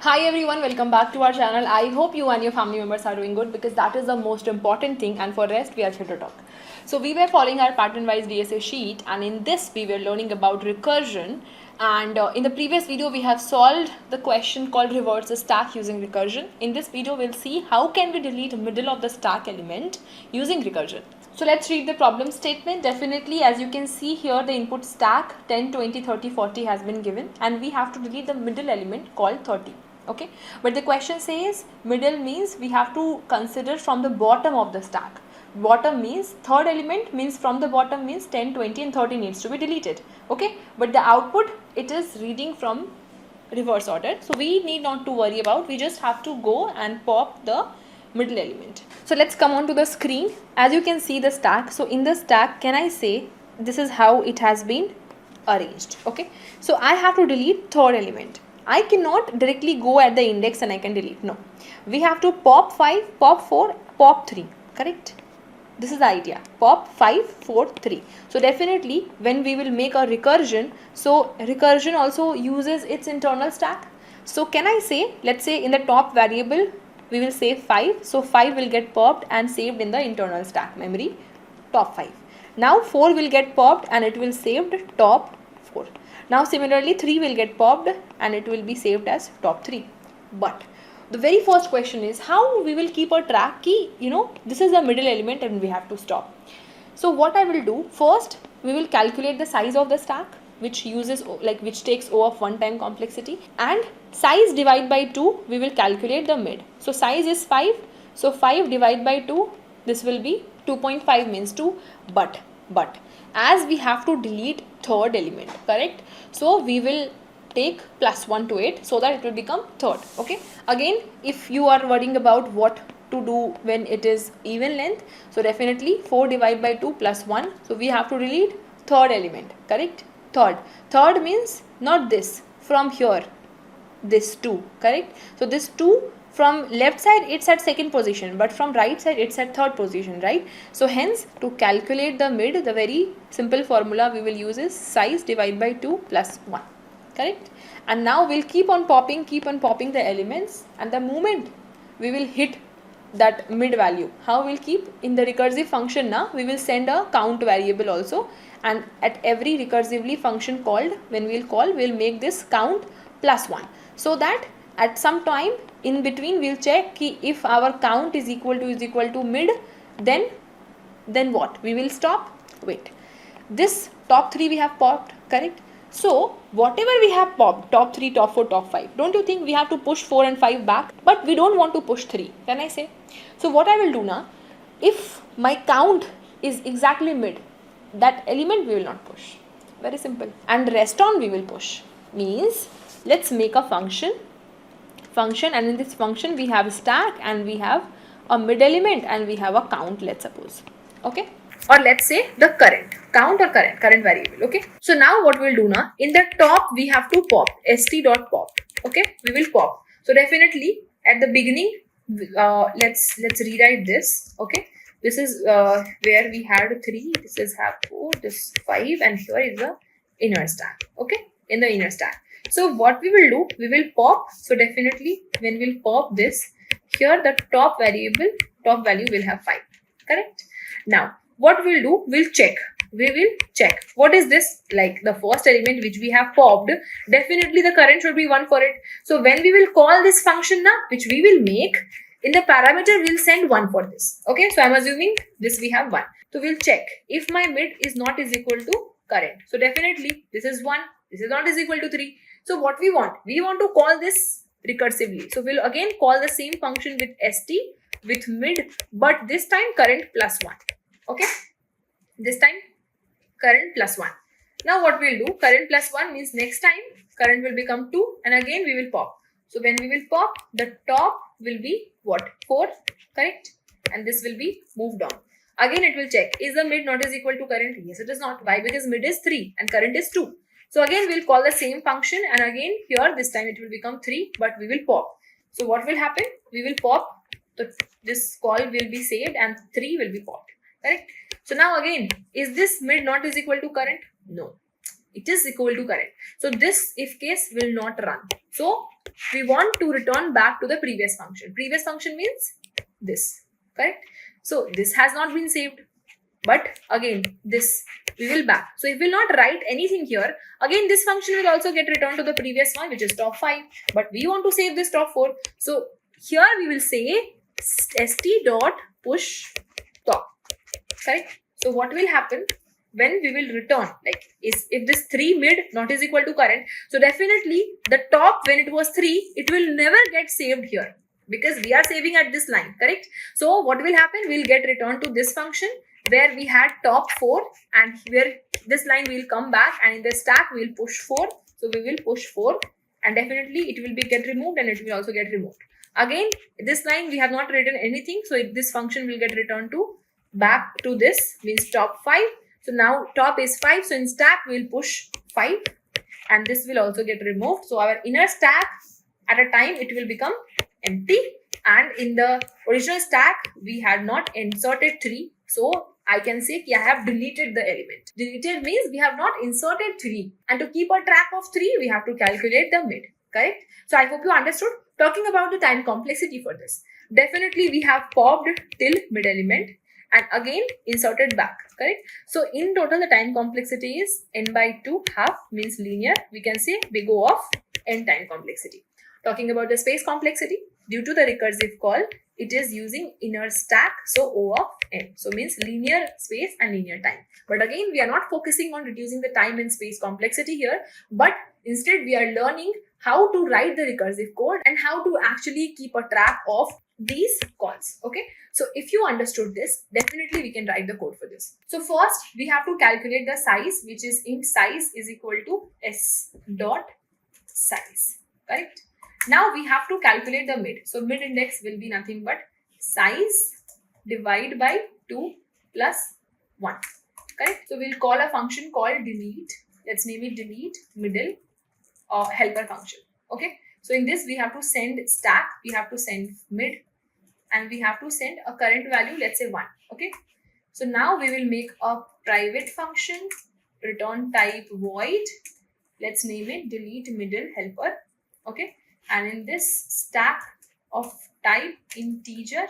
Hi everyone, welcome back to our channel. I hope you and your family members are doing good because that is the most important thing, and for rest we are here to talk. So we were following our pattern wise DSA sheet, and in this we were learning about recursion, and in the previous video we have solved the question called reverse the stack using recursion. In this video we'll see how can we delete middle of the stack element using recursion. So let's read the problem statement. Definitely, as you can see here, the input stack 10, 20, 30, 40 has been given, and we have to delete the middle element called 30. Okay, but the question says middle means we have to consider from the bottom of the stack. Bottom means third element means from the bottom means 10, 20 and 30 needs to be deleted. Okay, but the output it is reading from reverse order, so we need not to worry about. We just have to go and pop the middle element. So let's come on to the screen. As you can see the stack, so in the stack, can I say this is how it has been arranged? Okay, so I have to delete third element. I cannot directly go at the index and I can delete. No, we have to pop 5, pop 4, pop 3. Correct? This is the idea. Pop 5, 4, 3. So definitely when we will make a recursion, so recursion also uses its internal stack. So can I say, let's say in the top variable we will say 5. So 5 will get popped and saved in the internal stack memory top 5. Now 4 will get popped and it will saved top 4. Now similarly 3 will get popped and it will be saved as top 3. But the very first question is how we will keep a track key, this is the middle element and we have to stop. So what I will do, first we will calculate the size of the stack, which uses which takes O of 1 time complexity, and size divide by 2 we will calculate the mid. So size is 5, so 5 divide by 2, this will be 2.5 means 2, but as we have to delete third element, correct, so we will take plus 1 to it so that it will become third. Okay, again if you are worrying about what to do when it is even length, so definitely 4 divided by 2 plus 1, so we have to delete third element, correct. Third means not this, from here this 2, correct. So this 2 from left side it's at second position, but from right side it's at third position, right. So hence to calculate the mid, the very simple formula we will use is size divided by 2 plus 1, correct. And now we'll keep on popping the elements, and the moment we will hit that mid value, how we'll keep in the recursive function, now we will send a count variable also, and at every recursively function called, when we'll call, we'll make this count plus 1, so that at some time in between we'll check if our count is equal to mid, then what, we will stop. Wait, this top 3 we have popped, correct. So whatever we have popped, top 3, top 4, top 5, don't you think we have to push 4 and 5 back? But we don't want to push 3, can I say? So what I will do now, if my count is exactly mid, that element we will not push. Very simple. And rest on we will push. Means let's make a function, and in this function we have a stack and we have a mid element and we have a count, let's suppose. Okay, or let's say the current count or current variable. Okay, so now what we'll do now, in the top we have to pop st.pop. Okay, we will pop. So definitely at the beginning, let's rewrite this. Okay, this is where we had 3, this is have 4, this 5, and here is the inner stack. Okay, in the inner stack. So what we will do, we will pop. So definitely when we'll pop this, here the top value will have 5, correct. Now what we'll do, we will check what is this, like the first element which we have popped, definitely the current should be 1 for it. So when we will call this function now, which we will make, in the parameter we'll send 1 for this. Okay, so I'm assuming this we have 1, so we'll check if my mid is not is equal to current. So definitely this is 1, this is not is equal to 3. So what we want to call this recursively. So we'll again call the same function with st with mid, but this time current plus 1. Okay, this time current plus 1. Now what we'll do, current plus 1 means next time current will become 2, and again we will pop. So when we will pop, the top will be what, 4, correct, and this will be moved on. Again it will check, is the mid not is equal to current? Yes, it is not. Why? Because mid is 3 and current is 2. So again we'll call the same function, and again here this time it will become 3, but we will pop. So what will happen, we will pop, so this call will be saved and 3 will be popped, correct. So now again, is this mid not is equal to current? No. it is equal to current. So this if case will not run. So we want to return back to the previous function. Previous function means this, correct? So this has not been saved, but again this we will back. So if we will not write anything here, again this function will also get returned to the previous one, which is top 5, but we want to save this top 4. So here we will say st dot push top, correct? So what will happen when we will return, like is if this 3 mid not is equal to current, so definitely the top when it was 3, it will never get saved here because we are saving at this line, correct? So what will happen, we'll get returned to this function where we had top 4, and where this line will come back, and in the stack we will push 4. So we will push 4, and definitely it will be get removed, and it will also get removed. Again this line we have not written anything, so this function will get returned to back to this, means top 5. So now top is 5, so in stack we will push 5, and this will also get removed. So our inner stack at a time it will become empty, and in the original stack we had not inserted 3. So I can say I have deleted the element. Deleted means we have not inserted 3, and to keep a track of 3 we have to calculate the mid, correct? So I hope you understood. Talking about the time complexity for this, definitely we have popped till mid element and again inserted back, correct? So in total the time complexity is n by 2 half, means linear. We can say big O of n time complexity. Talking about the space complexity, due to the recursive call, it is using inner stack, so O of n. So means linear space and linear time. But again, we are not focusing on reducing the time and space complexity here, but instead we are learning how to write the recursive code and how to actually keep a track of these calls, okay? So if you understood this, definitely we can write the code for this. So first we have to calculate the size, which is int size is equal to s dot size, correct? Now we have to calculate the mid. So mid index will be nothing but size divided by 2 plus 1, correct? So we'll call a function called delete. Let's name it delete middle helper function, okay? So in this we have to send stack, we have to send mid, and we have to send a current value, let's say 1, okay? So now we will make a private function, return type void, let's name it delete middle helper, okay? And in this stack of type integer,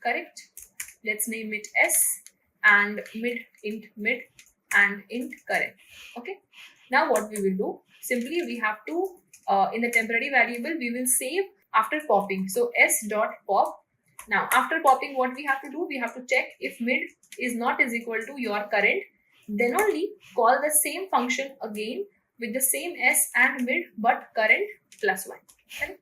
correct? Let's name it s, and mid int mid and int current, okay? Now what we will do, simply we have to in the temporary variable we will save after popping. So s dot pop. Now after popping, what we have to do, we have to check if mid is not is equal to your current, then only call the same function again with the same s and mid but current plus 1, correct?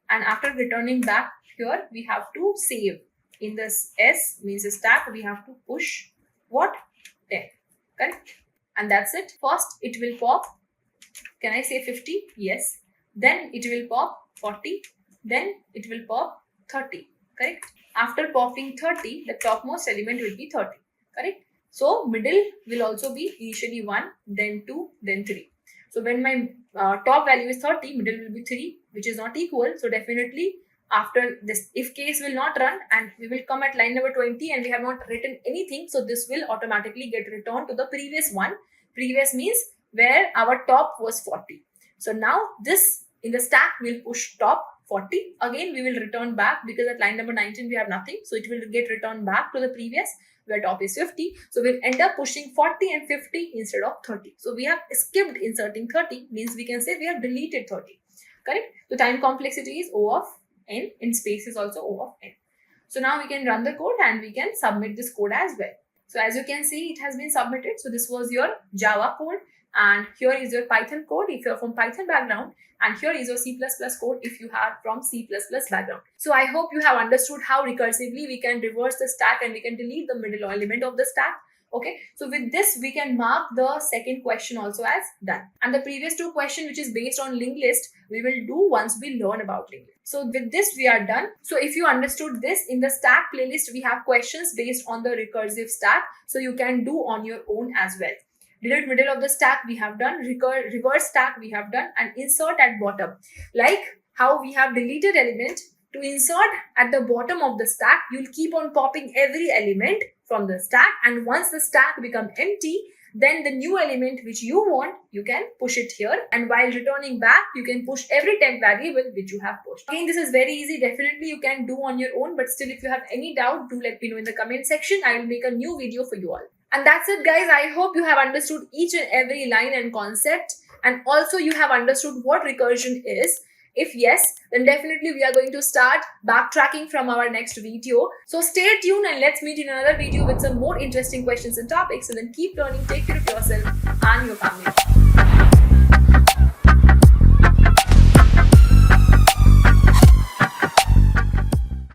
And after returning back here, we have to save in this s, means a stack, we have to push what 10, correct? And that's it. First it will pop, can I say 50? Yes. Then it will pop 40, then it will pop 30, correct? After popping 30, the topmost element will be 30, correct? So middle will also be initially 1, then 2, then 3. So when my top value is 30, middle will be 3, which is not equal. So definitely after this if case will not run, and we will come at line number 20 and we have not written anything. So this will automatically get returned to the previous one. Previous means where our top was 40. So now this in the stack will push top 40. Again we will return back because at line number 19 we have nothing. So it will get returned back to the previous where top is 50. So we'll end up pushing 40 and 50 instead of 30. So we have skipped inserting 30, means we can say we have deleted 30, correct? The time complexity is O of n, in space is also O of n. So now we can run the code and we can submit this code as well. So as you can see, it has been submitted. So this was your Java code, and here is your Python code if you're from Python background, and here is your C++ code if you are from C++ background. So I hope you have understood how recursively we can reverse the stack and we can delete the middle element of the stack. Okay, so with this we can mark the second question also as done, and the previous two questions, which is based on linked list, we will do once we learn about linked list. So with this we are done. So if you understood this, in the stack playlist we have questions based on the recursive stack, so you can do on your own as well. Delete middle of the stack we have done, reverse stack we have done, and insert at bottom, like how we have deleted element. To insert at the bottom of the stack, you'll keep on popping every element from the stack, and once the stack becomes empty, then the new element which you want, you can push it here, and while returning back, you can push every temp variable which you have pushed. Again, this is very easy. Definitely you can do on your own, but still if you have any doubt, do let me know in the comment section. I will make a new video for you all. And that's it guys. I hope you have understood each and every line and concept, and also you have understood what recursion is. If yes, then definitely we are going to start backtracking from our next video. So stay tuned and let's meet in another video with some more interesting questions and topics. So then keep learning, take care of yourself and your family.